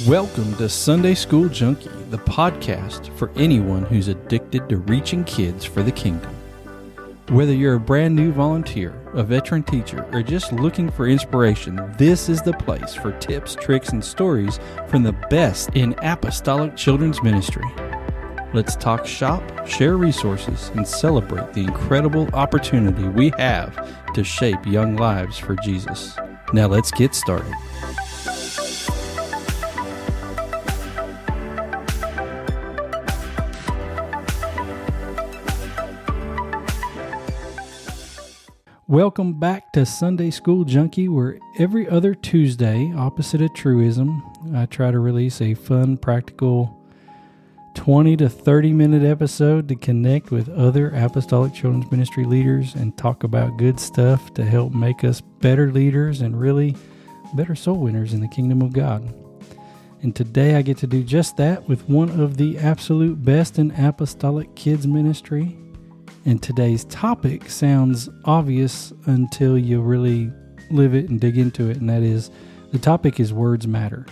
Welcome to Sunday School Junkie, the podcast for anyone who's addicted to reaching kids for the kingdom. Whether you're a brand new volunteer, a veteran teacher, or just looking for inspiration, this is the place for tips, tricks, and stories from the best in apostolic children's ministry. Let's talk shop, share resources, and celebrate the incredible opportunity we have to shape young lives for Jesus. Now let's get started. Welcome back to Sunday School Junkie, where every other Tuesday, opposite of truism, I try to release a fun, practical 20 to 30 minute episode to connect with other apostolic children's ministry leaders and talk about good stuff to help make us better leaders and really better soul winners in the kingdom of God. And today I get to do just that with one of the absolute best in apostolic kids ministry. And today's topic sounds obvious until you really live it and dig into it. And that is, the topic is words matter.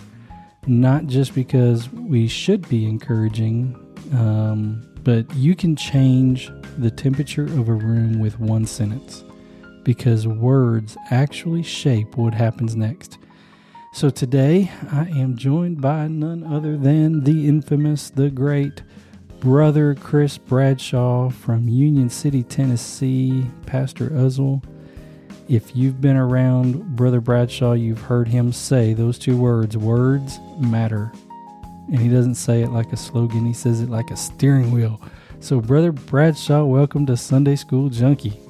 Not just because we should be encouraging, but you can change the temperature of a room with one sentence, because words actually shape what happens next. So today I am joined by none other than the infamous, the great Brother Chris Bradshaw from Union City, Tennessee, Pastor Uzzle. If you've been around Brother Bradshaw, you've heard him say those two words matter. And he doesn't say it like a slogan, he says it like a steering wheel. So Brother Bradshaw, welcome to Sunday School Junkie.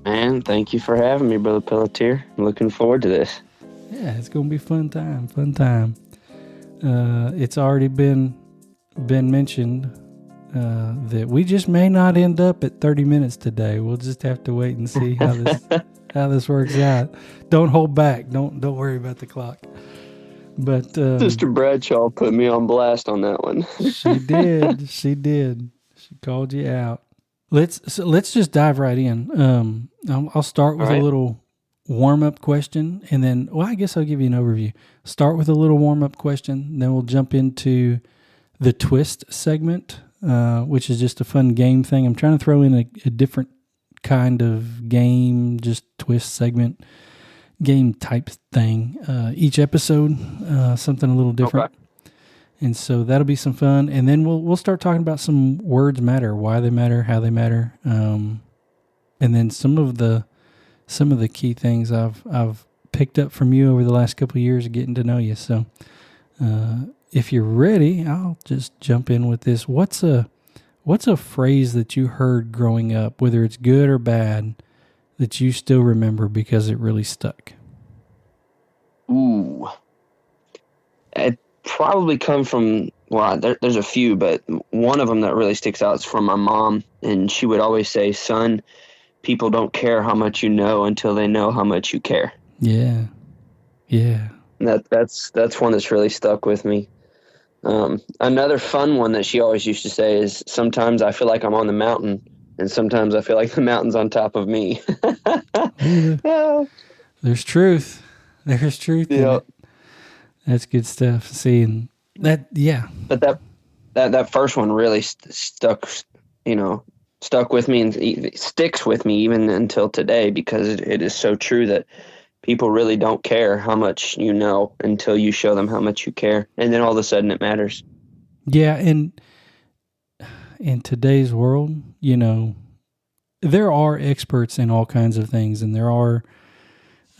Man, thank you for having me, Brother Pelletier. I'm looking forward to this. Yeah, it's going to be fun time. It's already been mentioned that we just may not end up at 30 minutes today. We'll just have to wait and see how this works out. Don't hold back. Don't worry about the clock. But Sister Bradshaw put me on blast on that one. She did. She called you out. Let's just dive right in. I'll start with a little warm-up question, and then, I guess I'll give you an overview. Start with a little warm-up question, then we'll jump into the twist segment, which is just a fun game thing. I'm trying to throw in a different kind of game, just twist segment, game type thing. Each episode, something a little different. Okay. And so that'll be some fun. And then we'll start talking about some words matter, why they matter, how they matter. And then some of the key things I've picked up from you over the last couple of years of getting to know you. So, if you're ready, I'll just jump in with this. What's a phrase that you heard growing up, whether it's good or bad, that you still remember because it really stuck? Ooh. It probably come from, there's a few, but one of them that really sticks out is from my mom, and she would always say, "Son, people don't care how much you know until they know how much you care." Yeah. And that's one that's really stuck with me. Another fun one that she always used to say is, "Sometimes I feel like I'm on the mountain, and sometimes I feel like the mountain's on top of me." There's truth. There's truth in it. That's good stuff. See, and that, yeah. But that first one really stuck with me, and it sticks with me even until today, because it is so true that people really don't care how much you know until you show them how much you care. And then all of a sudden it matters. Yeah, and in today's world, there are experts in all kinds of things, and there are,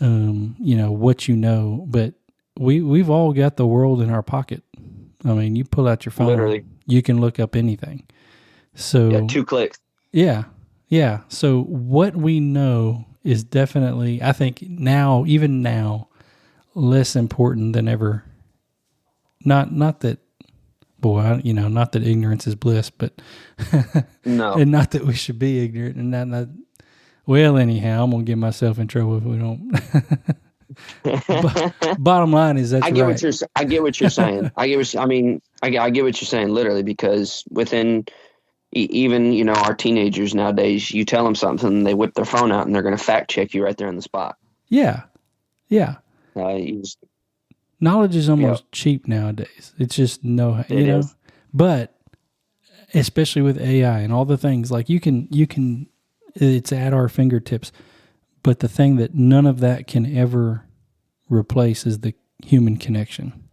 what you know, but we've all got the world in our pocket. I mean, you pull out your phone, literally, you can look up anything. So 2 clicks. Yeah. So what we know is definitely, I think even now, less important than ever. Not that, not that ignorance is bliss, but no, and not that we should be ignorant, and not. Well, anyhow, I'm gonna get myself in trouble if we don't. Bottom line is I get what you're saying. I get what you're saying, literally, because within even, our teenagers nowadays, you tell them something, they whip their phone out and they're going to fact check you right there on the spot. Yeah. You Knowledge is almost cheap nowadays. It's just is. But especially with AI and all the things, like you can, it's at our fingertips. But the thing that none of that can ever replace is the human connection.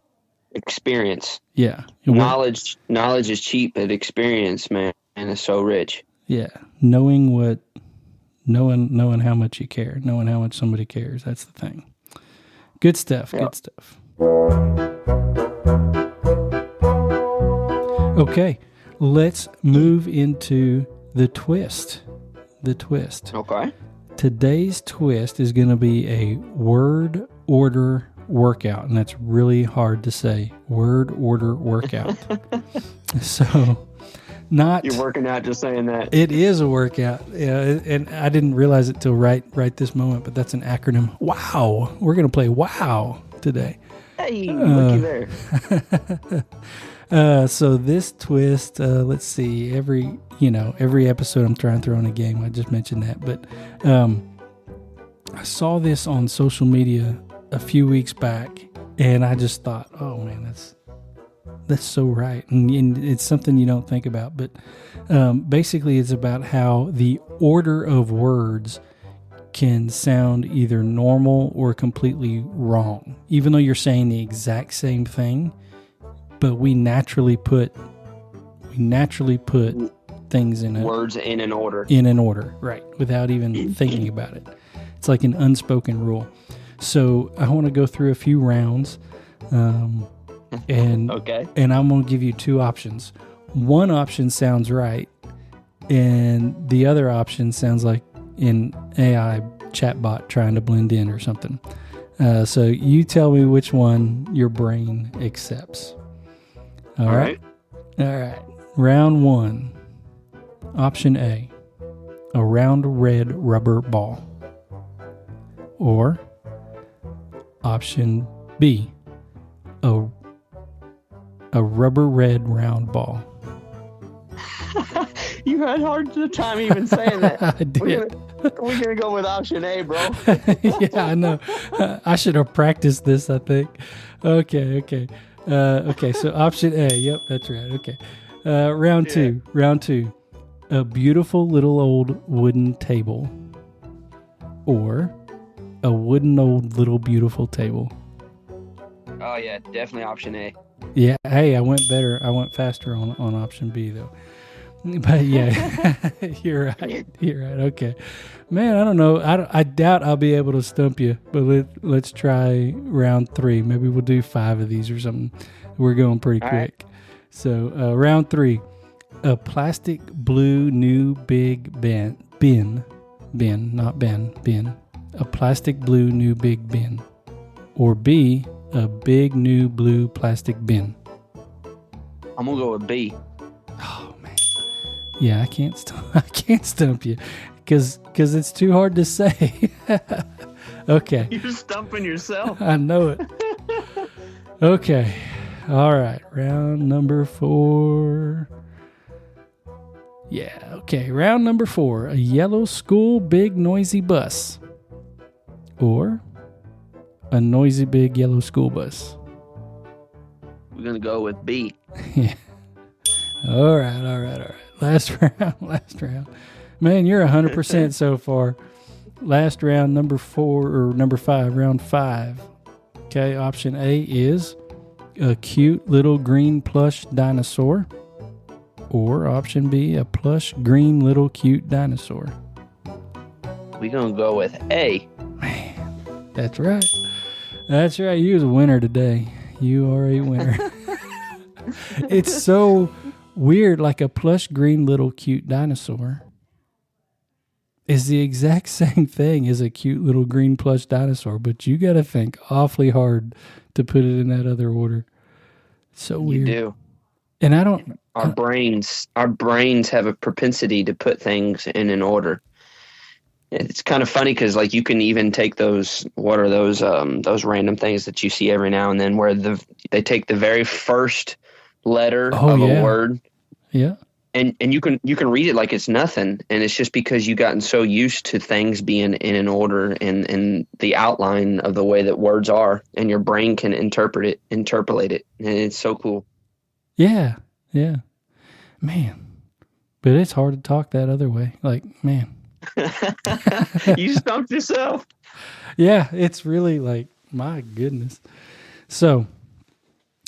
Experience. Yeah. Knowledge is cheap, but experience, man, is so rich. Yeah. Knowing how much you care, knowing how much somebody cares. That's the thing. Good stuff. Yep. Good stuff. Okay. Let's move into the twist. Okay. Today's twist is going to be a word order workout, and that's really hard to say. Word order workout. So, you're working out just saying that. It is a workout, and I didn't realize it till right this moment. But that's an acronym. Wow, we're going to play Wow today. Hey, looky there. So this twist, let's see. Every episode, I'm trying to throw in a game. I just mentioned that, but I saw this on social media a few weeks back, and I just thought, oh man, that's so right, and it's something you don't think about. But basically, it's about how the order of words can sound either normal or completely wrong, even though you're saying the exact same thing. But we naturally put things in words in an order. In an order, right, without even thinking about it. It's like an unspoken rule. So I want to go through a few rounds, and I'm going to give you two options. One option sounds right, and the other option sounds like an AI chatbot trying to blend in or something. So you tell me which one your brain accepts. All right. Round one. Option A, a round red rubber ball. Or option B, a rubber red round ball. You had hard time even saying that. I did. We're gonna go with option A, bro. Yeah, I know. I should have practiced this, I think. Okay. So option A. Yep, that's right. Okay. Round two. A beautiful little old wooden table. Or a wooden old little beautiful table. Oh yeah, definitely option A. Yeah. Hey, I went faster on option B though. But yeah, you're right. Okay, man. I don't know. I doubt I'll be able to stump you. But let's try round three. Maybe we'll do 5 of these or something. We're going pretty quick. Right. So round 3, a plastic blue new big bin. A plastic blue new big bin. Or B, a big new blue plastic bin. I'm gonna go with B. Oh man. Yeah, I can't stump you because it's too hard to say. Okay. You're stumping yourself. I know it. Okay. All right. Round number 4. Yeah. Okay. Round number 4. A yellow school big noisy bus. Or a noisy big yellow school bus. We're going to go with B. Yeah. All right. Last round. Man, you're 100% so far. Last round, number 5, round 5. Okay, option A is a cute little green plush dinosaur. Or option B, a plush green little cute dinosaur. We're going to go with A. Man, that's right. You was a winner today. You are a winner. It's so weird, like a plush green little cute dinosaur is the exact same thing as a cute little green plush dinosaur, but you got to think awfully hard to put it in that other order. So weird. You do. And I don't... Our brains have a propensity to put things in an order. It's kind of funny because, like, you can even take those random things that you see every now and then where they take the very first letter of a word, yeah, and you can read it like it's nothing, and it's just because you've gotten so used to things being in an order and the outline of the way that words are, and your brain can interpolate it, and it's so cool. Yeah, man. But it's hard to talk that other way. Like, man. You stumped yourself. Yeah, it's really like, my goodness. So,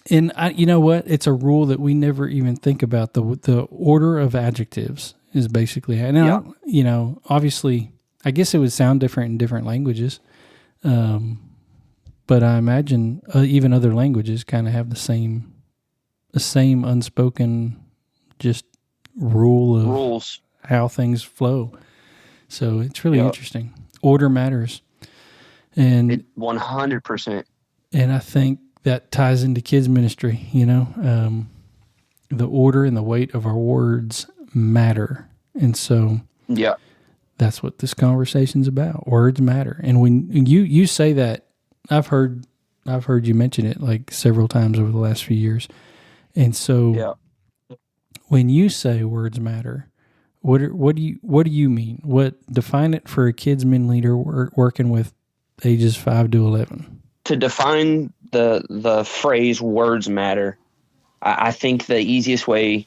and you know what? It's a rule that we never even think about. The order of adjectives is basically, you know, obviously, I guess it would sound different in different languages. But I imagine even other languages kind of have the same unspoken just rule of rules, how things flow. So it's really interesting. Order matters. And 100%. And I think that ties into kids ministry, you know, the order and the weight of our words matter. And so that's what this conversation's about. Words matter. And when you say that, I've heard you mention it like several times over the last few years. And so when you say words matter, what do you mean? Define it for a kids min leader working with ages 5 to 11. To define the phrase words matter, I think the easiest way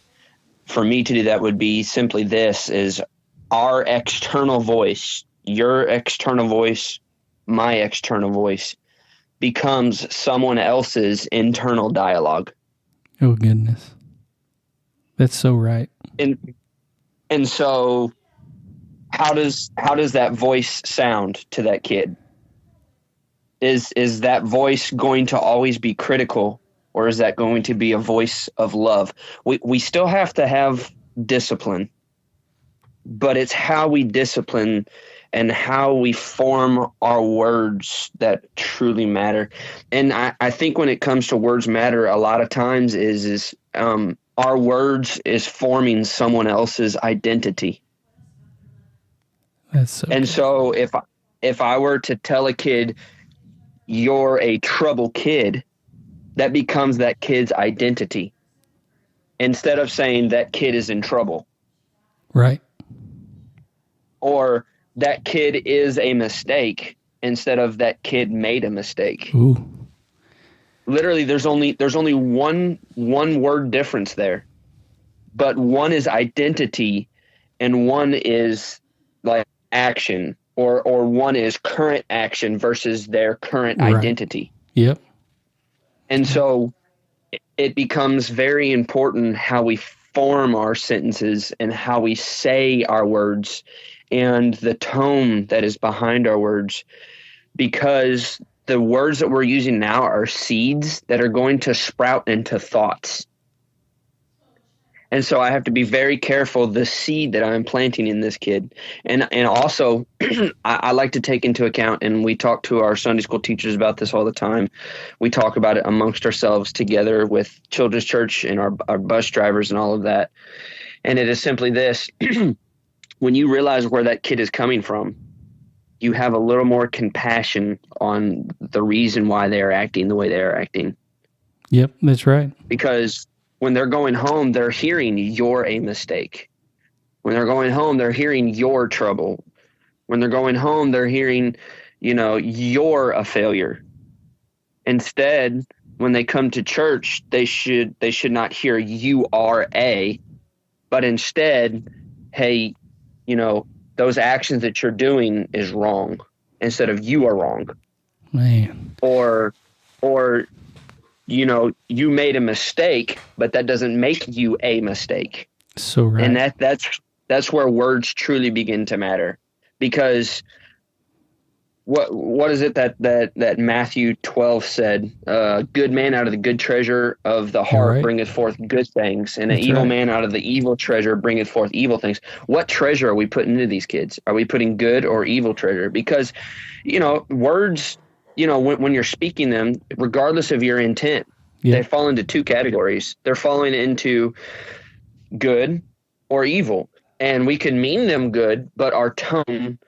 for me to do that would be simply this: is our external voice, your external voice, my external voice, becomes someone else's internal dialogue. Oh goodness. That's so right. And so how does that voice sound to that kid? Is that voice going to always be critical, or is that going to be a voice of love? We still have to have discipline, but it's how we discipline and how we form our words that truly matter. And I think when it comes to words matter, a lot of times is our words is forming someone else's identity. That's so and good. So if I were to tell a kid, you're a trouble kid, that becomes that kid's identity, instead of saying that kid is in trouble. Right. Or that kid is a mistake, instead of that kid made a mistake. Ooh. Literally, there's only one word difference there, but one is identity and one is like action, or one is current action versus their current identity. Yep. And so it becomes very important how we form our sentences and how we say our words and the tone that is behind our words, because the words that we're using now are seeds that are going to sprout into thoughts. And so I have to be very careful the seed that I'm planting in this kid. And also I like to take into account, and we talk to our Sunday school teachers about this all the time. We talk about it amongst ourselves together with Children's Church and our bus drivers and all of that. And it is simply this: when you realize where that kid is coming from, you have a little more compassion on the reason why they are acting the way they are acting. Yep, that's right. Because when they're going home, they're hearing you're a mistake. When they're going home, they're hearing your trouble. When they're going home, they're hearing, you're a failure. Instead, when they come to church, they should not hear you are a, but instead, hey, those actions that you're doing is wrong, instead of you are wrong. Man. Or you made a mistake, but that doesn't make you a mistake. So right. And that's where words truly begin to matter. Because what is it that Matthew 12 said? Good man out of the good treasure of the heart bringeth forth good things, and an evil man out of the evil treasure bringeth forth evil things. What treasure are we putting into these kids? Are we putting good or evil treasure? Because, words, when you're speaking them, regardless of your intent, they fall into two categories. They're falling into good or evil. And we can mean them good, but our tone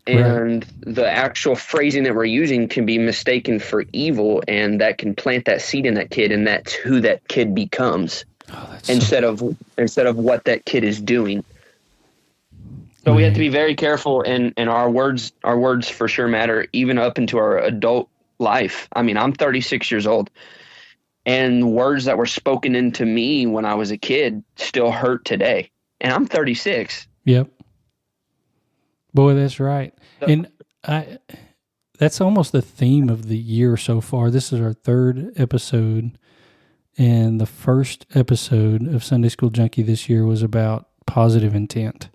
and the actual phrasing that we're using can be mistaken for evil, and that can plant that seed in that kid, and that's who that kid becomes. instead of what that kid is doing. So we have to be very careful, and our words for sure matter, even up into our adult life. I mean, I'm 36 years old, and words that were spoken into me when I was a kid still hurt today, and I'm 36. Yep. Boy, that's right. And that's almost the theme of the year so far. This is our third episode, and the first episode of Sunday School Junkie this year was about positive intent.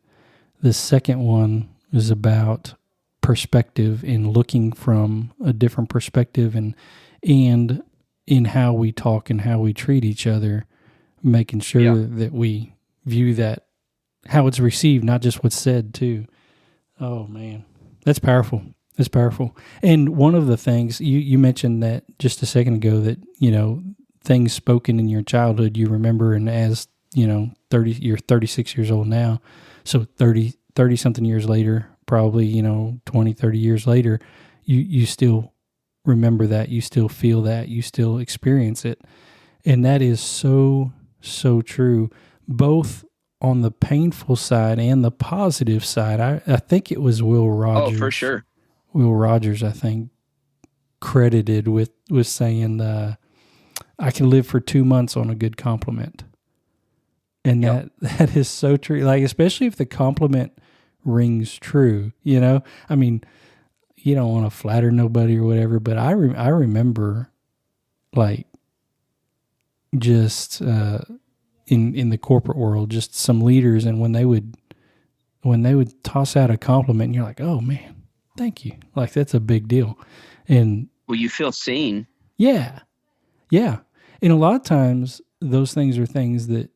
The second one is about perspective and looking from a different perspective, and in how we talk and how we treat each other, making sure that we view that how it's received, not just what's said too. Oh man, that's powerful. That's powerful. And one of the things you mentioned that just a second ago, that, you know, things spoken in your childhood, you remember, and as, you know, you're 36 years old now. So 30 something years later, probably, you know, 20, 30 years later, you still remember that, you still feel that, you still experience it. And that is so, so true, both on the painful side and the positive side. I think it was Will Rogers. Oh, for sure. Will Rogers, I think, credited with saying, I can live for 2 months on a good compliment. And that is so true. Like, especially if the compliment rings true, you know? I mean, you don't want to flatter nobody or whatever, but I remember, like, just in the corporate world, just some leaders, and when they would toss out a compliment, and you're like, oh man, thank you. Like, that's a big deal. And well, you feel seen. Yeah. Yeah. And a lot of times those things are things that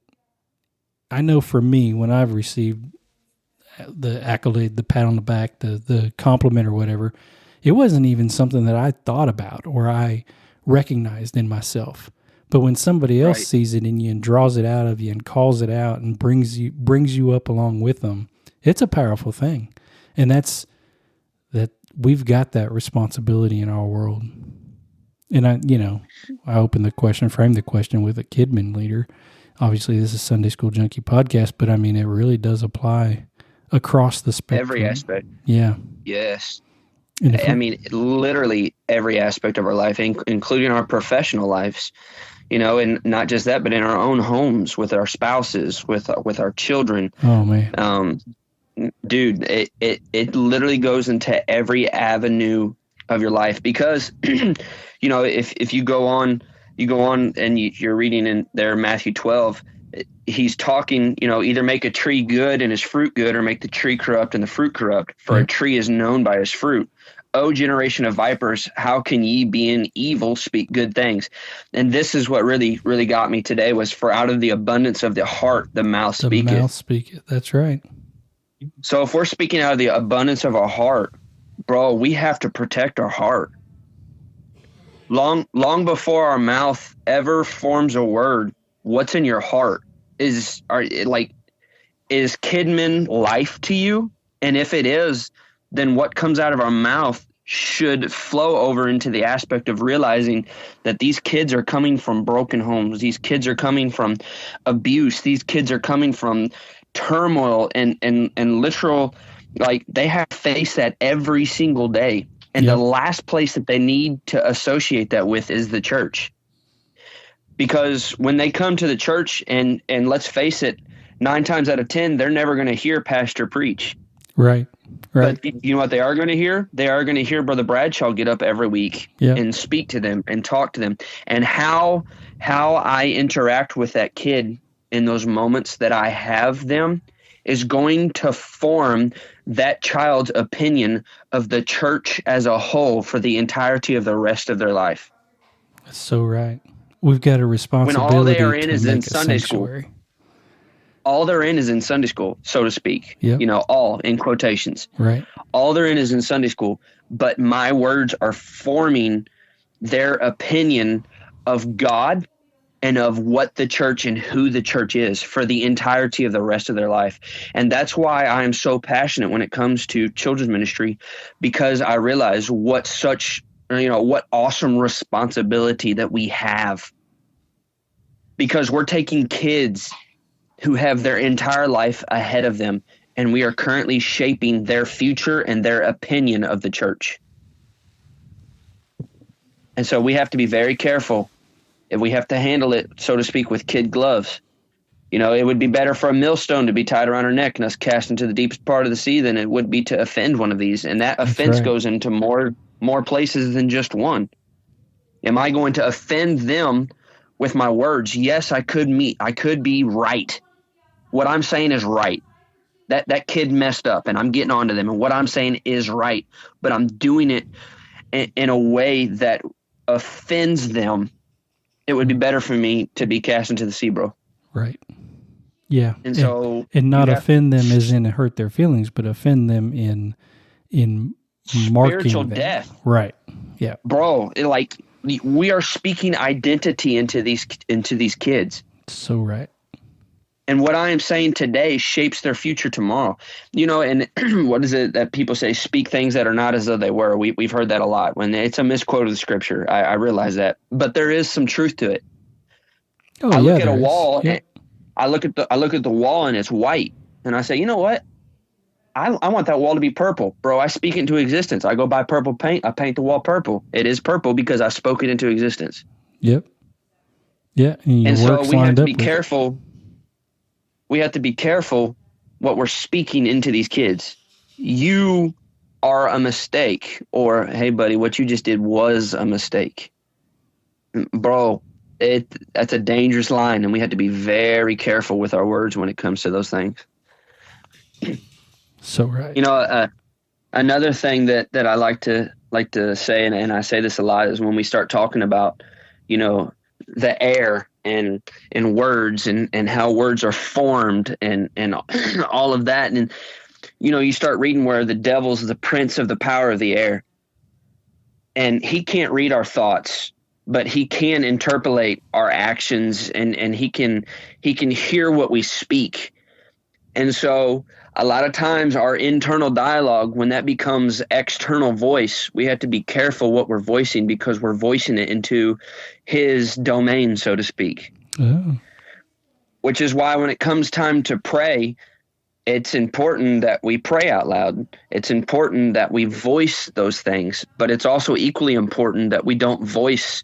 I know for me, when I've received the accolade, the pat on the back, the compliment or whatever, it wasn't even something that I thought about or I recognized in myself. But when somebody else sees it in you and draws it out of you and calls it out and brings you up along with them, it's a powerful thing. And that we've got that responsibility in our world. And I frame the question with a Kidman leader. Obviously, this is Sunday School Junkie podcast, but I mean, it really does apply across the spectrum. Every aspect. Yeah. Yes. I mean, literally every aspect of our life, including our professional lives, you know, and not just that, but in our own homes, with our spouses, with our children. Oh man. Dude, it literally goes into every avenue of your life, because, you know, if you go on and you're reading in there, Matthew 12, he's talking, you know, either make a tree good and his fruit good, or make the tree corrupt and the fruit corrupt. For a tree is known by his fruit. O generation of vipers, how can ye, being evil, speak good things? And this is what really, really got me today, was for out of the abundance of the heart, the mouth speaketh. The mouth speaketh. That's right. So if we're speaking out of the abundance of our heart, bro, we have to protect our heart. Long before our mouth ever forms a word, what's in your heart? Is Kidman life to you? And if it is, then what comes out of our mouth should flow over into the aspect of realizing that these kids are coming from broken homes. These kids are coming from abuse. These kids are coming from turmoil and literal, like, they have to face that every single day. And the last place that they need to associate that with is the church. Because when they come to the church, and let's face it, 9 times out of 10, they're never going to hear pastor preach. Right. But you know what they are going to hear? They are going to hear Brother Bradshaw get up every week and speak to them and talk to them. And how I interact with that kid in those moments that I have them is going to form that child's opinion of the church as a whole for the entirety of the rest of their life. That's so right. We've got a responsibility. When all they are in is in Sunday school. All they're in is in Sunday school, so to speak. You know, all in quotations. Right. All they're in is in Sunday school. But my words are forming their opinion of God and of what the church and who the church is for the entirety of the rest of their life. And that's why I am so passionate when it comes to children's ministry, because I realize what awesome responsibility that we have. because we're taking kids who have their entire life ahead of them, and we are currently shaping their future and their opinion of the church. And so we have to be very careful if we have to handle it, so to speak, with kid gloves. You know, it would be better for a millstone to be tied around our neck and us cast into the deepest part of the sea than it would be to offend one of these. And that offense goes into more places than just one. Am I going to offend them with my words? Yes, I could be right. What I'm saying is right. That kid messed up and I'm getting onto them, and what I'm saying is right, but I'm doing it in a way that offends them. It would be better for me to be cast into the sea, bro. Right. Yeah. And so not offend them as in hurt their feelings, but offend them in marking spiritual them. Death. Right. Yeah. Bro, we are speaking identity into these kids. So right. And what I am saying today shapes their future tomorrow. You know, and what is it that people say? Speak things that are not as though they were. We've heard that a lot. When it's a misquote of the scripture, I realize that. But there is some truth to it. I look at a wall. Yeah. I look at the wall and it's white, and I say, you know what? I want that wall to be purple, bro. I speak it into existence. I go buy purple paint. I paint the wall purple. It is purple because I spoke it into existence. Yep. Yeah. And so we have to be careful. We have to be careful what we're speaking into these kids. You are a mistake, or hey, buddy, what you just did was a mistake, bro. That's a dangerous line, and we have to be very careful with our words when it comes to those things. So right. You know, another thing that I like to say, and I say this a lot, is when we start talking about, you know, the air and words and how words are formed and all of that. And, you know, you start reading where the devil's the prince of the power of the air, and he can't read our thoughts, but he can interpolate our actions, and he can hear what we speak. And so a lot of times our internal dialogue, when that becomes external voice, we have to be careful what we're voicing, because we're voicing it into his domain, so to speak. Oh. Which is why when it comes time to pray, it's important that we pray out loud. It's important that we voice those things, but it's also equally important that we don't voice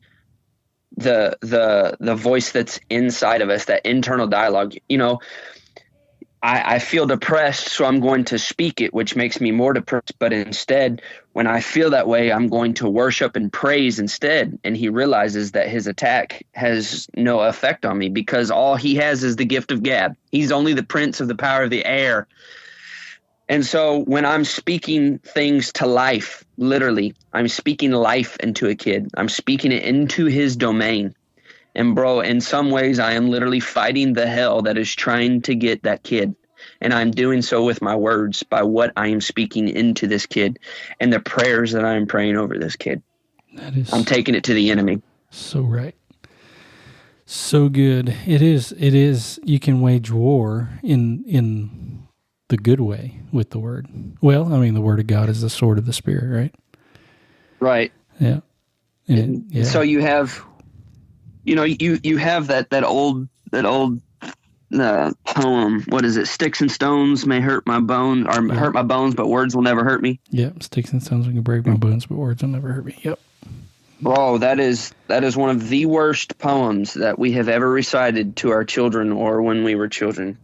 the voice that's inside of us, that internal dialogue. You know, I feel depressed, so I'm going to speak it, which makes me more depressed. But instead, when I feel that way, I'm going to worship and praise instead. And he realizes that his attack has no effect on me, because all he has is the gift of gab. He's only the prince of the power of the air. And so when I'm speaking things to life, literally, I'm speaking life into a kid. I'm speaking it into his domain. And bro, in some ways, I am literally fighting the hell that is trying to get that kid. And I'm doing so with my words, by what I am speaking into this kid and the prayers that I am praying over this kid. I'm taking it to the enemy. So right. So good. It is. You can wage war in the good way with the word. Well, I mean, the word of God is the sword of the Spirit, right? Right. Yeah. Yeah. So you have, you know, you have that old poem. What is it? Sticks and stones may hurt my bones, or hurt my bones, but words will never hurt me. Yep. Sticks and stones can break my bones, but words will never hurt me. Yep. Bro, that is one of the worst poems that we have ever recited to our children, or when we were children.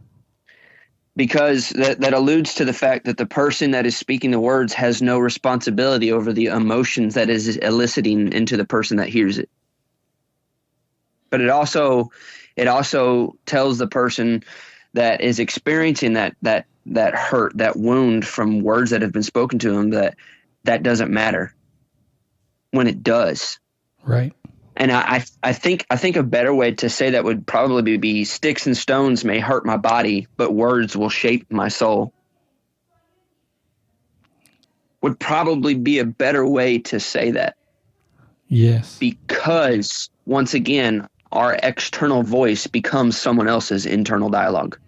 Because that alludes to the fact that the person that is speaking the words has no responsibility over the emotions that is eliciting into the person that hears it. But it also tells the person that is experiencing that hurt, that wound from words that have been spoken to them, that doesn't matter when it does. Right. And I think a better way to say that would probably be sticks and stones may hurt my body, but words will shape my soul. Would probably be a better way to say that. Yes. Because, once again, our external voice becomes someone else's internal dialogue.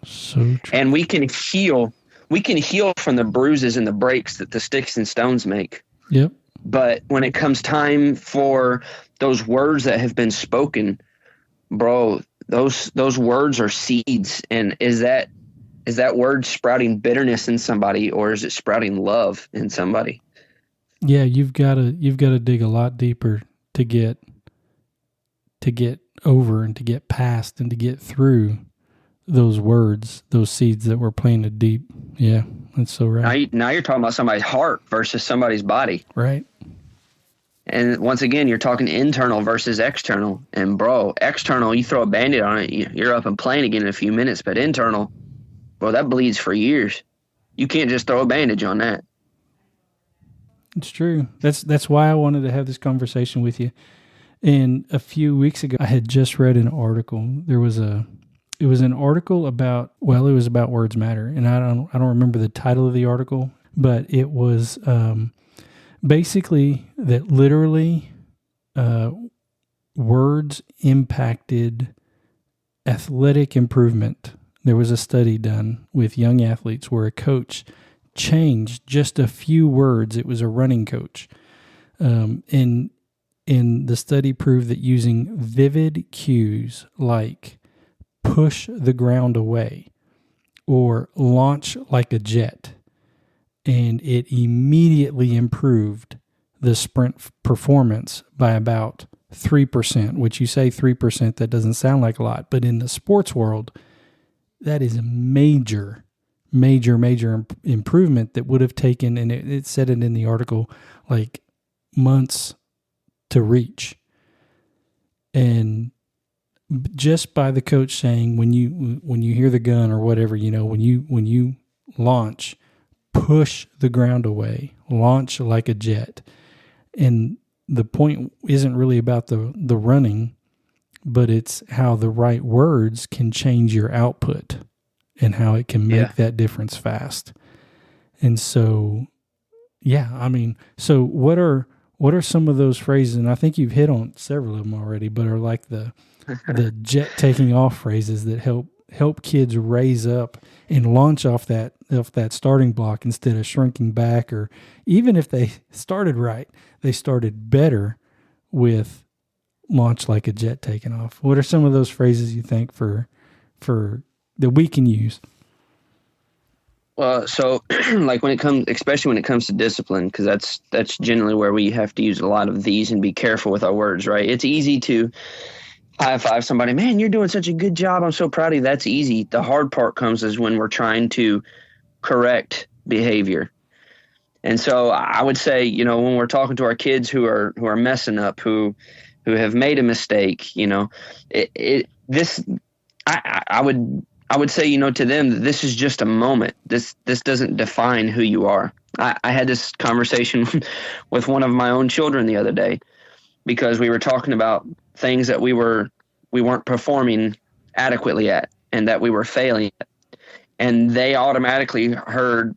So true. And we can heal from the bruises and the breaks that the sticks and stones make. Yep. But when it comes time for those words that have been spoken, bro, those words are seeds. And is that word sprouting bitterness in somebody, or is it sprouting love in somebody? Yeah, you've got to dig a lot deeper to get over and to get past and to get through those words, those seeds that were planted deep. Yeah, that's so right. Now you're talking about somebody's heart versus somebody's body. Right. And once again, you're talking internal versus external. And bro, external, you throw a Band-Aid on it, you're up and playing again in a few minutes. But internal, bro, that bleeds for years. You can't just throw a bandage on that. It's true. That's why I wanted to have this conversation with you. And a few weeks ago, I had just read an article. It was an article about, well, it was about Words Matter, and I don't remember the title of the article, but it was basically that literally words impacted athletic improvement. There was a study done with young athletes where a coach changed just a few words. It was a running coach, and the study proved that using vivid cues like push the ground away or launch like a jet, and it immediately improved the sprint performance by about 3%, which you say 3%, that doesn't sound like a lot, but in the sports world, that is a major improvement that would have taken, and it said it in the article, like months to reach. And just by the coach saying, when you hear the gun or whatever, when you launch, push the ground away, launch like a jet. And the point isn't really about the running, but it's how the right words can change your output and how it can make that difference fast. And so, so what are some of those phrases? And I think you've hit on several of them already, but are like the jet taking off phrases that help kids raise up and launch off that starting block instead of shrinking back, or even if they started right, they started better with launch like a jet taking off. What are some of those phrases you think for that we can use? Well, so like especially when it comes to discipline, because that's generally where we have to use a lot of these and be careful with our words, right? It's easy to high five somebody, man, you're doing such a good job, I'm so proud of you. That's easy. The hard part comes is when we're trying to correct behavior. And so I would say, when we're talking to our kids who are messing up, who have made a mistake, I would say, to them, that this is just a moment. This doesn't define who you are. I had this conversation with one of my own children the other day, because we were talking about things that we weren't performing adequately at, and that we were failing at. And they automatically heard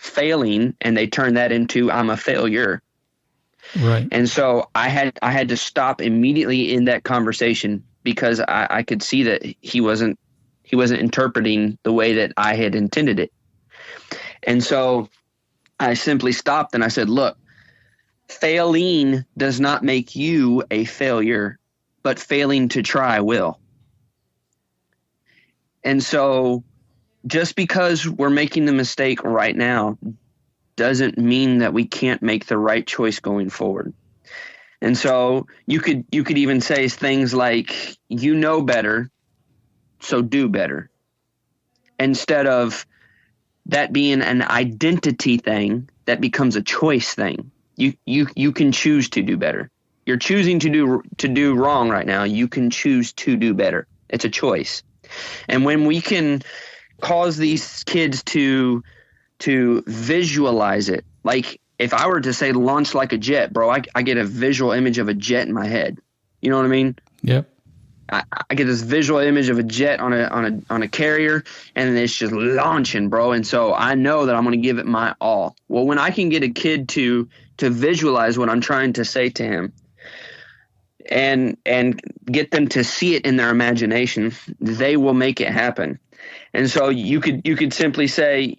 failing, and they turned that into I'm a failure. Right. And so I had to stop immediately in that conversation, because I could see that he wasn't interpreting the way that I had intended it. And so I simply stopped and I said, look, failing does not make you a failure, but failing to try will. And so just because we're making the mistake right now doesn't mean that we can't make the right choice going forward. And so you could even say things like, better, so do better, instead of that being an identity thing that becomes a choice thing. You can choose to do better. You're choosing to do wrong right now. You can choose to do better. It's a choice. And when we can cause these kids to visualize it, like if I were to say launch like a jet, bro, I get a visual image of a jet in my head. You know what I mean? Yep. I get this visual image of a jet on a carrier, and it's just launching, bro. And so I know that I'm going to give it my all. Well, when I can get a kid to visualize what I'm trying to say to him, and get them to see it in their imagination, they will make it happen. And so you could simply say,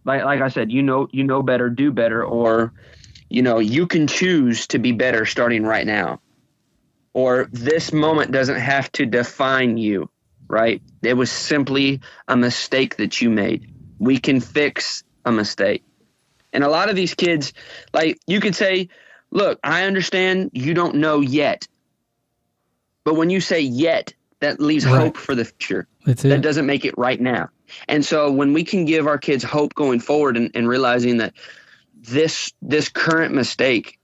like I said, you know better, do better, or you can choose to be better starting right now. Or this moment doesn't have to define you, right? It was simply a mistake that you made. We can fix a mistake. And a lot of these kids, like you could say, look, I understand you don't know yet. But when you say yet, that leaves hope for the future. That doesn't make it right now. And so when we can give our kids hope going forward and realizing that this current mistake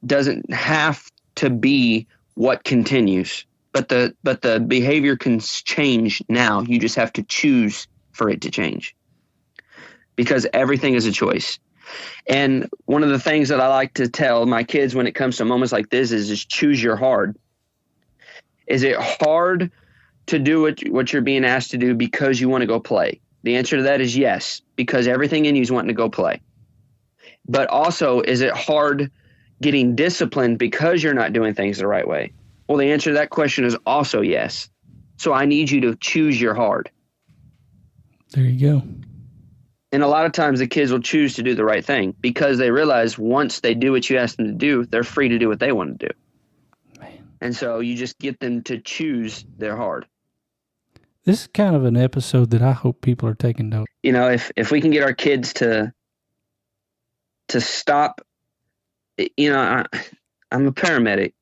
doesn't have to be what continues, but the behavior can change now. You just have to choose for it to change, because everything is a choice. And one of the things that I like to tell my kids when it comes to moments like this is choose your hard. Is it hard to do what you're being asked to do because you want to go play? The answer to that is yes, because everything in you is wanting to go play. But also, is it hard getting disciplined because you're not doing things the right way? Well, the answer to that question is also yes. So I need you to choose your hard. There you go. And a lot of times the kids will choose to do the right thing because they realize once they do what you ask them to do, they're free to do what they want to do. Man. And so you just get them to choose their hard. This is kind of an episode that I hope people are taking note. If we can get our kids to stop, I'm a paramedic.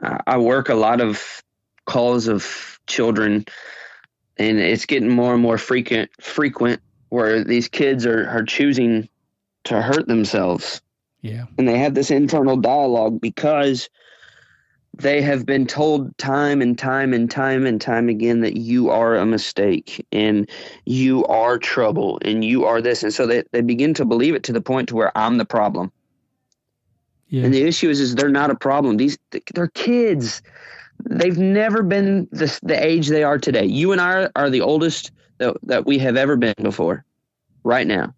I work a lot of calls of children, and it's getting more and more frequent where these kids are choosing to hurt themselves. Yeah. And they have this internal dialogue because they have been told time and time and time and time again that you are a mistake and you are trouble and you are this. And so they begin to believe it to the point to where I'm the problem. Yeah. And the issue is they're not a problem. They're kids. They've never been the age they are today. You and I are the oldest that we have ever been before, right now.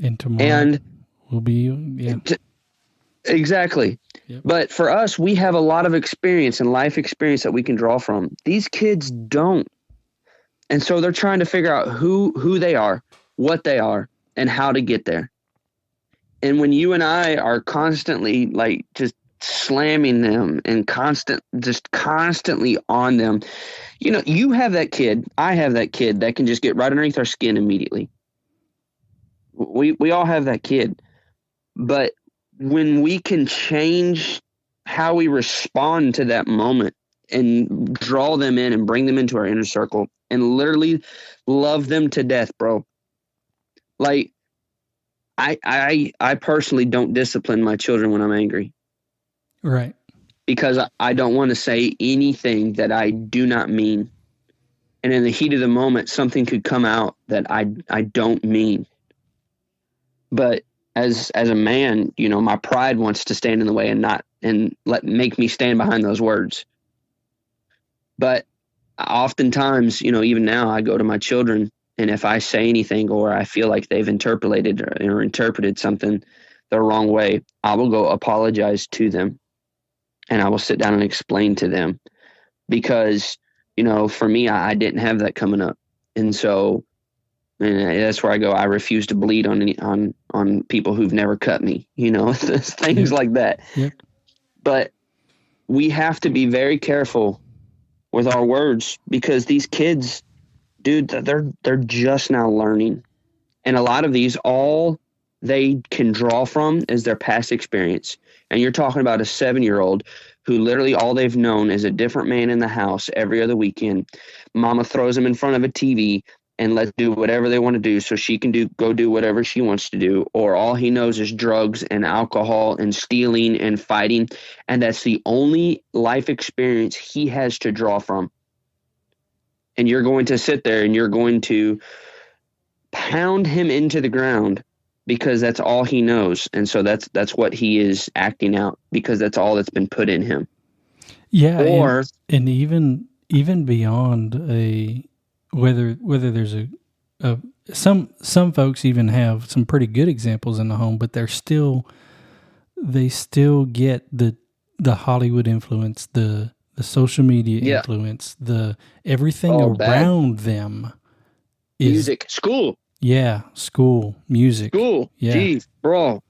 And tomorrow will be, exactly. Yep. But for us, we have a lot of experience and life experience that we can draw from. These kids don't. And so they're trying to figure out who they are, what they are, and how to get there. And when you and I are constantly like just slamming them and constantly on them, you have that kid, I have that kid that can just get right underneath our skin immediately. We all have that kid. But when we can change how we respond to that moment and draw them in and bring them into our inner circle and literally love them to death, bro. Like, I personally don't discipline my children when I'm angry. Right. Because I don't want to say anything that I do not mean. And in the heat of the moment, something could come out that I don't mean. But as a man, my pride wants to stand in the way and make me stand behind those words. But oftentimes, even now I go to my children, and if I say anything or I feel like they've interpreted something the wrong way, I will go apologize to them. And I will sit down and explain to them because, for me, I didn't have that coming up. And so that's where I go. I refuse to bleed on people who've never cut me, things like that. Yep. But we have to be very careful with our words because these kids, dude, they're just now learning. And a lot of these, all they can draw from is their past experience. And you're talking about a 7-year-old who literally all they've known is a different man in the house every other weekend. Mama throws him in front of a TV and lets do whatever they want to do so she can go do whatever she wants to do. Or all he knows is drugs and alcohol and stealing and fighting. And that's the only life experience he has to draw from. And you're going to sit there and you're going to pound him into the ground because that's all he knows. And so that's what he is acting out because that's all that's been put in him. Yeah. Or and even beyond whether there's some folks even have some pretty good examples in the home, but they still get the Hollywood influence, the social media influence, the everything around them is music, school. Yeah, school, music. School, Yeah. geez, bro,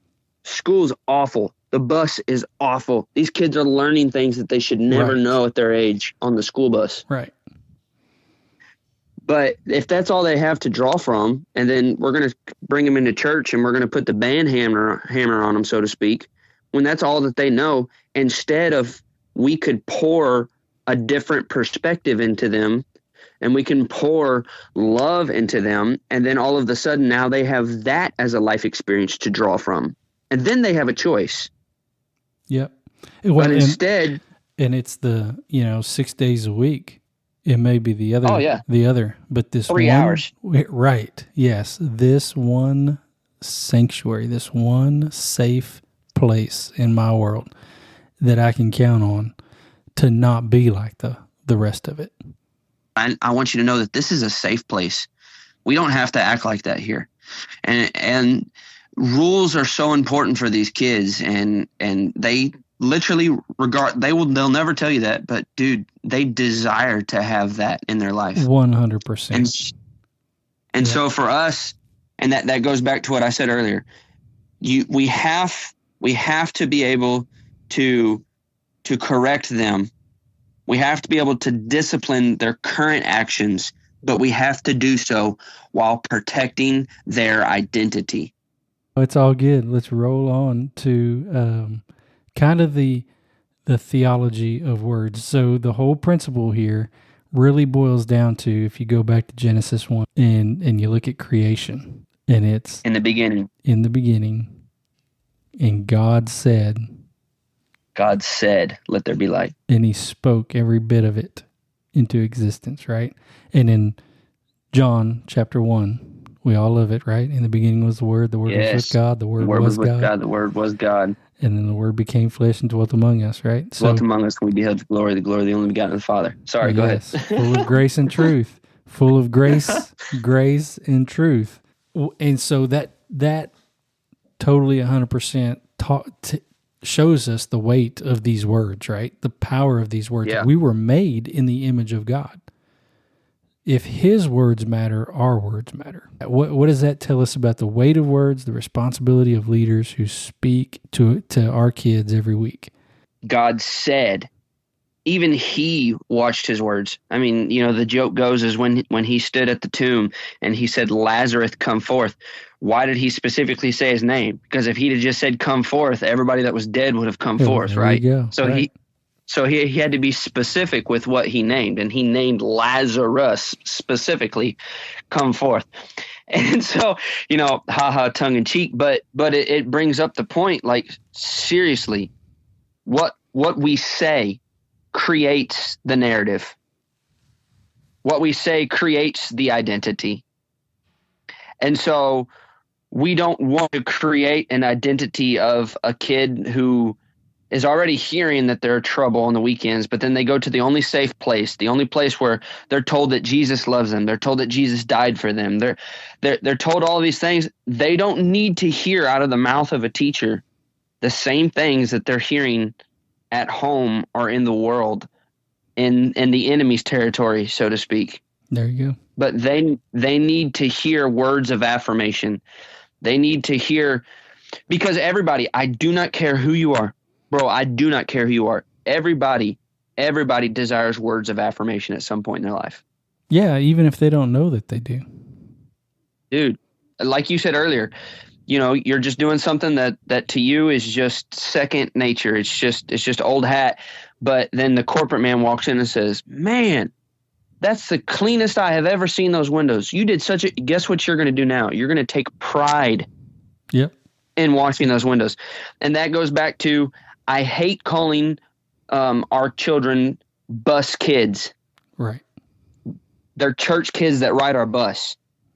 school's awful. The bus is awful. These kids are learning things that they should never Right. know at their age on the school bus. Right. But if that's all they have to draw from, and then we're going to bring them into church and we're going to put the band hammer on them, so to speak, when that's all that they know, instead of we could pour a different perspective into them and we can pour love into them, and then all of a sudden now they have that as a life experience to draw from. And then they have a choice. Yep. But instead... And it's the, 6 days a week. It may be the other. Oh, yeah. The other, but this 3 hours. Right. Yes. This one sanctuary, this one safe place in my world that I can count on to not be like the rest of it. I want you to know that this is a safe place. We don't have to act like that here. And rules are so important for these kids, and they literally they'll never tell you that, but dude, they desire to have that in their life. 100%. And so for us, and that goes back to what I said earlier, we have to be able to correct them. We have to be able to discipline their current actions, but we have to do so while protecting their identity. It's all good. Let's roll on to kind of the theology of words. So the whole principle here really boils down to, if you go back to Genesis 1 and you look at creation, and it's in the beginning, and God said, let there be light. And he spoke every bit of it into existence, right? And in John chapter 1, we all love it, right? In the beginning was the Word was with God, the Word was God. The Word was God. And then the Word became flesh and dwelt among us, right? Dwelt among us, and we beheld the glory of the only begotten of the Father. Sorry, go ahead. Full of grace and truth. Full of grace, grace and truth. And so that totally 100% shows us the weight of these words, right? The power of these words. Yeah. We were made in the image of God. If his words matter, our words matter. What does that tell us about the weight of words, the responsibility of leaders who speak to our kids every week? God said, even he watched his words. I mean, the joke goes is when he stood at the tomb and he said, Lazarus, come forth. Why did he specifically say his name? Because if he'd have just said, come forth, everybody that was dead would have come forth, right? So he had to be specific with what he named, and he named Lazarus specifically, come forth. And so, tongue in cheek, but it brings up the point, like, seriously, what we say creates the narrative. What we say creates the identity. And so we don't want to create an identity of a kid who is already hearing that they're trouble on the weekends, but then they go to the only safe place, the only place where they're told that Jesus loves them. They're told that Jesus died for them. They're told all these things. They don't need to hear out of the mouth of a teacher the same things that they're hearing at home or in the world, in the enemy's territory, so to speak. There you go. But they need to hear words of affirmation. They need to hear, because everybody, I do not care who you are. Bro, I do not care who you are. Everybody desires words of affirmation at some point in their life. Yeah, even if they don't know that they do. Dude, like you said earlier, you're just doing something that to you is just second nature. It's just old hat. But then the corporate man walks in and says, man, that's the cleanest I have ever seen those windows. You did guess what you're going to do now? You're going to take pride in washing those windows. And that goes back to, I hate calling our children bus kids. Right. They're church kids that ride our bus.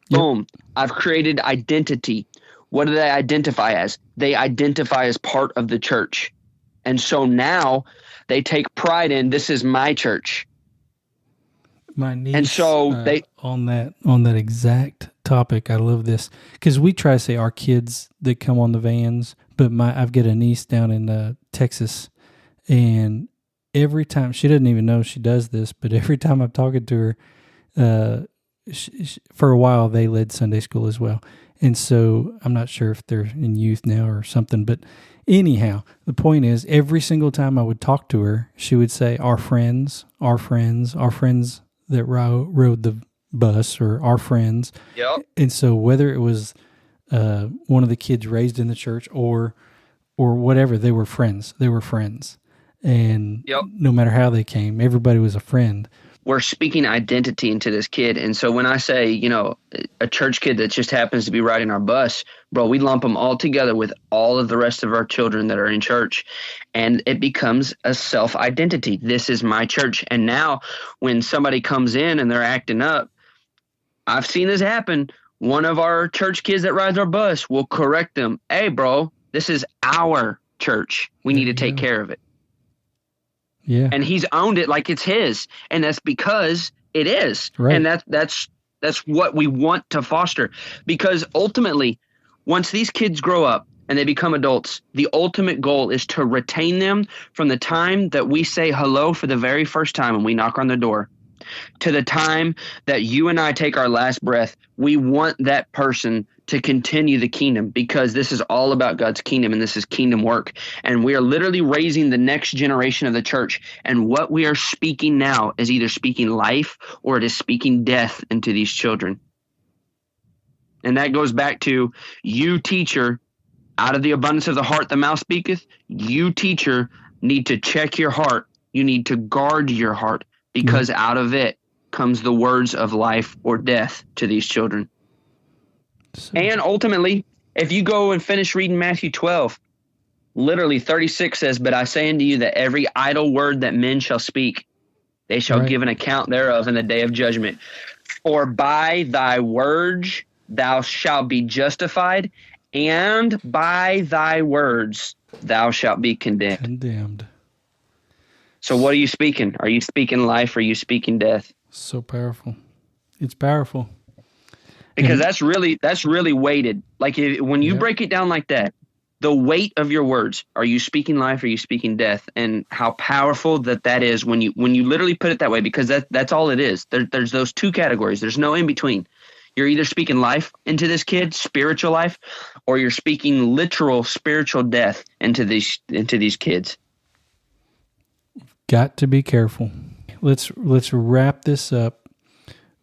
Yep. Boom. I've created identity. What do they identify as? They identify as part of the church. And so now they take pride in, this is my church. My niece, and so on that exact topic, I love this, because we try to say our kids that come on the vans, but I've got a niece down in Texas, and every time, she doesn't even know she does this, but every time I'm talking to her, for a while they led Sunday school as well. And so I'm not sure if they're in youth now or something, but anyhow, the point is every single time I would talk to her, she would say, our friends, our friends, our friends that rode the bus, or our friends. Yep. And so whether it was one of the kids raised in the church or whatever, they were friends. They were friends. And Yep. no matter how they came, everybody was a friend. We're speaking identity into this kid. And so when I say, you know, a church kid that just happens to be riding our bus, bro, we lump them all together with all of the rest of our children that are in church. And it becomes a self-identity. This is my church. And now when somebody comes in and they're acting up, I've seen this happen. One of our church kids that rides our bus will correct them. Hey, bro, this is our church. We need to take care of it. Yeah. And he's owned it like it's his. And that's because it is. Right. And that's what we want to foster. Because ultimately, once these kids grow up and they become adults, the ultimate goal is to retain them from the time that we say hello for the very first time when we knock on the door to the time that you and I take our last breath. We want that person to continue the kingdom, because this is all about God's kingdom and this is kingdom work. And we are literally raising the next generation of the church. And what we are speaking now is either speaking life or it is speaking death into these children. And that goes back to you, teacher, out of the abundance of the heart, the mouth speaketh. You, teacher, need to check your heart. You need to guard your heart, because out of it comes the words of life or death to these children. And ultimately, if you go and finish reading Matthew 12, literally 36 says, but I say unto you that every idle word that men shall speak, they shall give an account thereof in the day of judgment. For by thy words thou shalt be justified, and by thy words thou shalt be condemned. So what are you speaking? Are you speaking life or are you speaking death? So powerful. It's powerful. Because that's really weighted. Like when you break it down like that, the weight of your words, are you speaking life or are you speaking death? And how powerful that is when you literally put it that way, because that's all it is. There's those two categories. There's no in between. You're either speaking life into this kid, spiritual life, or you're speaking literal spiritual death into these kids. Got to be careful. Let's wrap this up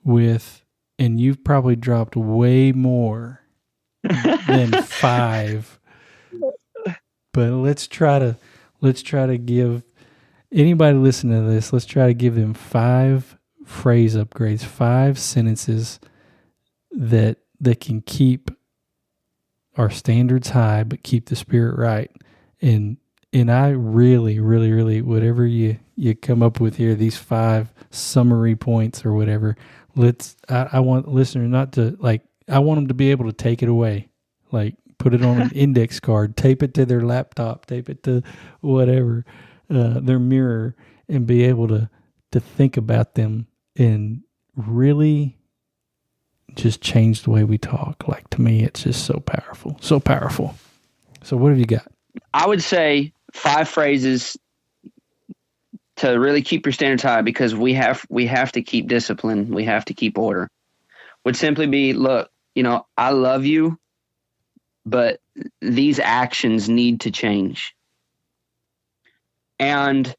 with, and you've probably dropped way more than 5. But let's try to give anybody listening to this, let's try to give them 5 phrase upgrades, 5 sentences that can keep our standards high but keep the spirit right. And I really, really, really, whatever you come up with here, these 5 summary points or whatever, I want listeners not to, I want them to be able to take it away. Like, put it on an index card, tape it to their laptop, tape it to whatever, their mirror, and be able to think about them and really just change the way we talk. Like, to me, it's just so powerful. So powerful. So what have you got? I would say 5 phrases to really keep your standards high, because we have to keep discipline. We have to keep order. Would simply be, look, I love you, but these actions need to change. And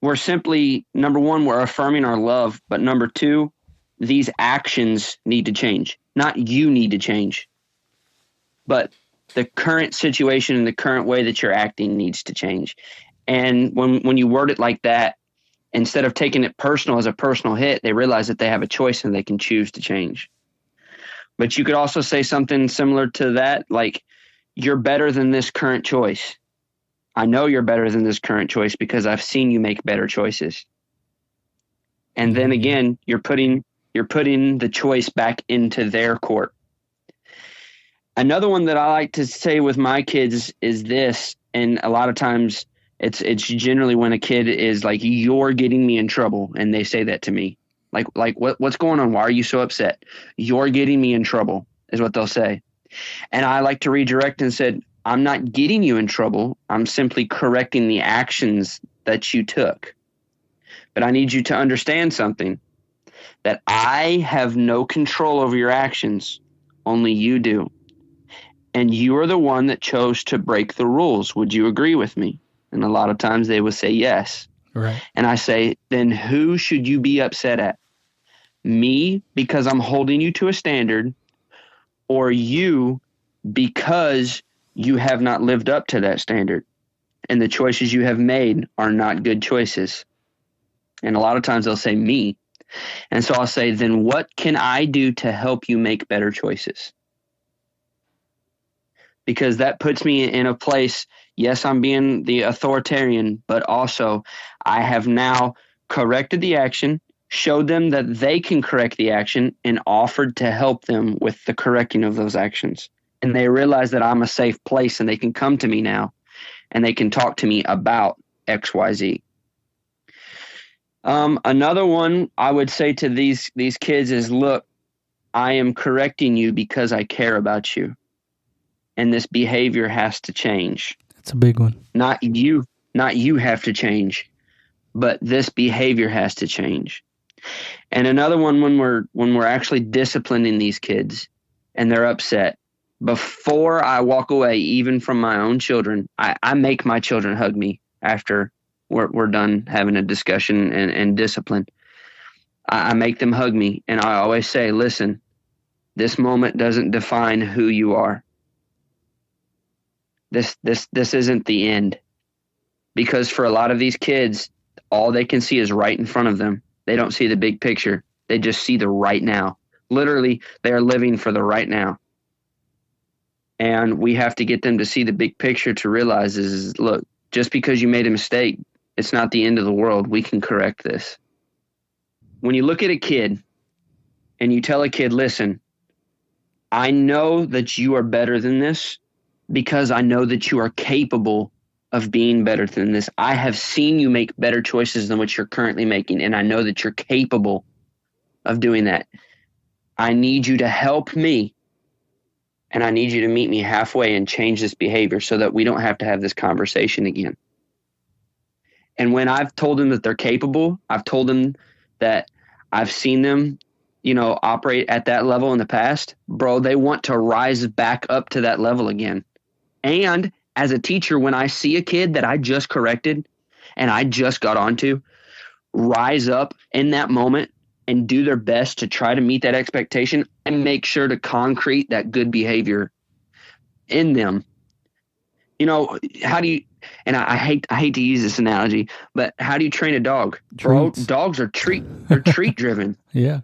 we're simply, number 1, we're affirming our love, but number 2, these actions need to change. Not you need to change, but the current situation and the current way that you're acting needs to change. And when you word it like that, instead of taking it personal as a personal hit, they realize that they have a choice and they can choose to change. But you could also say something similar to that, like, you're better than this current choice. I know you're better than this current choice because I've seen you make better choices. And then again, you're putting the choice back into their court. Another one that I like to say with my kids is this, and a lot of times it's generally when a kid is like, you're getting me in trouble, and they say that to me. Like what's going on? Why are you so upset? You're getting me in trouble is what they'll say. And I like to redirect and said, I'm not getting you in trouble. I'm simply correcting the actions that you took. But I need you to understand something. that I have no control over your actions, only you do. And you are the one that chose to break the rules. Would you agree with me? And a lot of times they would say yes. Right. And I say, then who should you be upset at? Me, because I'm holding you to a standard, or you, because you have not lived up to that standard, and the choices you have made are not good choices. And a lot of times they'll say me. And so I'll say, then what can I do to help you make better choices? Because that puts me in a place, yes, I'm being the authoritarian, but also I have now corrected the action, showed them that they can correct the action, and offered to help them with the correcting of those actions. And they realize that I'm a safe place and they can come to me now and they can talk to me about XYZ. Another one I would say to these kids is, look, I am correcting you because I care about you. And this behavior has to change. That's a big one. Not you have to change, but this behavior has to change. And another one, when we're actually disciplining these kids and they're upset, before I walk away, even from my own children, I make my children hug me after we're done having a discussion and discipline. I make them hug me, and I always say, listen, this moment doesn't define who you are. This isn't the end. Because for a lot of these kids, all they can see is right in front of them. They don't see the big picture. They just see the right now. Literally, they are living for the right now. And we have to get them to see the big picture to realize is, look, just because you made a mistake, it's not the end of the world. We can correct this. When you look at a kid and you tell a kid, listen, I know that you are better than this because I know that you are capable of being better than this. I have seen you make better choices than what you're currently making, and I know that you're capable of doing that. I need you to help me, and I need you to meet me halfway and change this behavior so that we don't have to have this conversation again. And when I've told them that they're capable, I've told them that I've seen them, operate at that level in the past, bro, they want to rise back up to that level again. And as a teacher, when I see a kid that I just corrected and I just got onto rise up in that moment and do their best to try to meet that expectation and make sure to concrete that good behavior in them. How do you, and I hate to use this analogy, but how do you train a dog? Bro, dogs are treat driven. Yeah.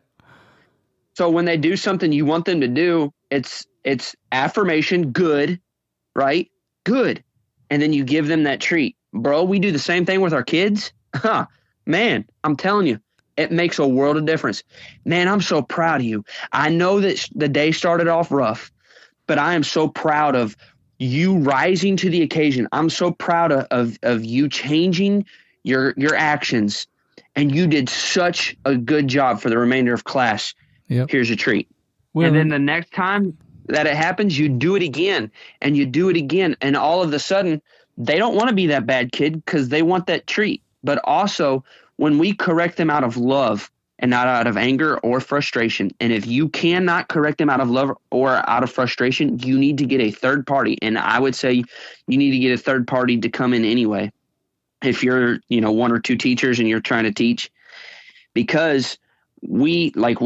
So when they do something you want them to do, it's affirmation, good, right? Good. And then you give them that treat. Bro, we do the same thing with our kids. Man, I'm telling you, it makes a world of difference. Man, I'm so proud of you. I know that the day started off rough, but I am so proud of you rising to the occasion. I'm so proud of you changing your actions, and you did such a good job for the remainder of class. Yep. Here's your treat. Well, and then the next time that it happens, you do it again, and you do it again. And all of a sudden, they don't want to be that bad kid because they want that treat. But also, when we correct them out of love and not out of anger or frustration, and if you cannot correct them out of love or out of frustration, you need to get a third party. And I would say you need to get a third party to come in anyway. If you're, one or two teachers and you're trying to teach, because we have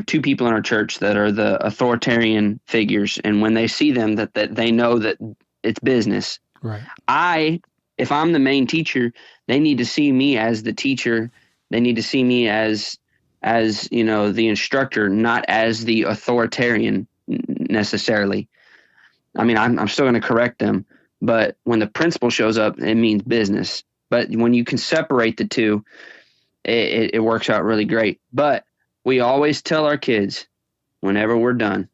two people in our church that are the authoritarian figures. And when they see them, that they know that it's business. Right. If I'm the main teacher, they need to see me as the teacher. They need to see me as the instructor, not as the authoritarian necessarily. I mean, I'm still going to correct them, but when the principal shows up, it means business. But when you can separate the two, it works out really great. But we always tell our kids whenever we're done,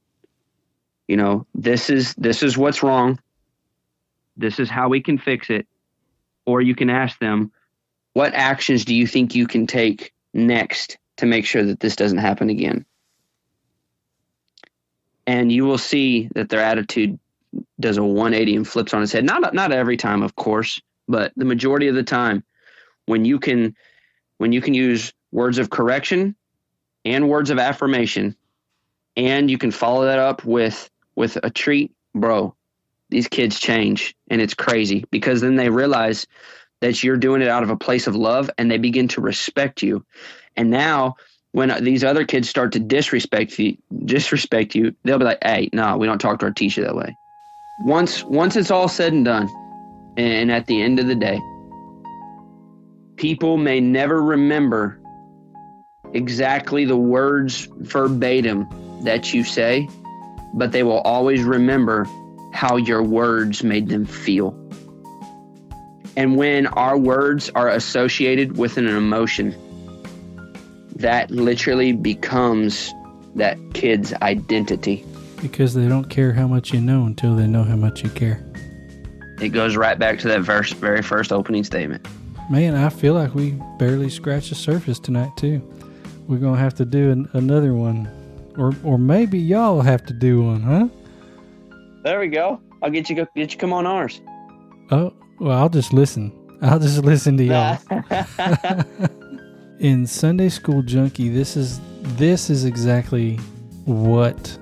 this is what's wrong. This is how we can fix it. Or you can ask them, what actions do you think you can take next to make sure that this doesn't happen again? And you will see that their attitude does a 180 and flips on its head. Not every time, of course, but the majority of the time, when you can use words of correction and words of affirmation, and you can follow that up with a treat, bro, these kids change. And it's crazy because then they realize that you're doing it out of a place of love, and they begin to respect you. And now when these other kids start to disrespect you, they'll be like, hey, no, we don't talk to our teacher that way. Once it's all said and done, and at the end of the day, people may never remember exactly the words verbatim that you say, but they will always remember how your words made them feel. And when our words are associated with an emotion, that literally becomes that kid's identity. Because they don't care how much you know until they know how much you care. It goes right back to that very first opening statement. Man, I feel like we barely scratched the surface tonight, too. We're going to have to do another one. Or maybe y'all will have to do one, huh? There we go. I'll get you come on ours. Oh, well, I'll just listen. I'll just listen to y'all. In Sunday School Junkie, this is exactly what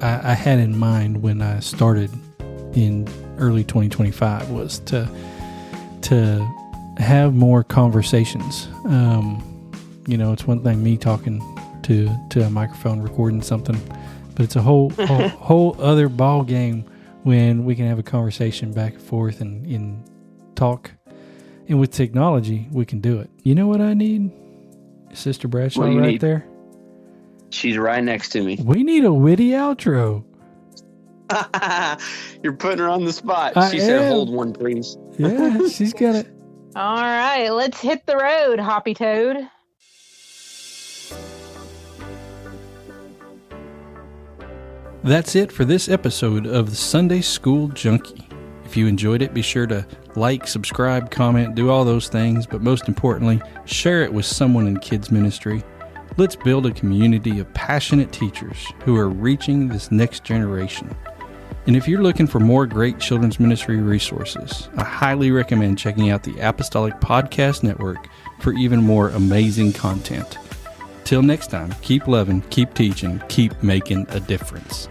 I had in mind when I started in early 2025, was to have more conversations. It's one thing me talking to a microphone recording something, but it's a whole other ball game when we can have a conversation back and forth and talk. And with technology, we can do it. You know what I need? Sister Bradshaw right there. She's right next to me. We need a witty outro. You're putting her on the spot. She said, hold one, please. Yeah, she's got it. All right, let's hit the road, Hoppy Toad. That's it for this episode of the Sunday School Junkie. If you enjoyed it, be sure to like, subscribe, comment, do all those things, but most importantly, share it with someone in kids ministry. Let's build a community of passionate teachers who are reaching this next generation. And if you're looking for more great children's ministry resources, I highly recommend checking out the Apostolic Podcast Network for even more amazing content. Till next time, keep loving, keep teaching, keep making a difference.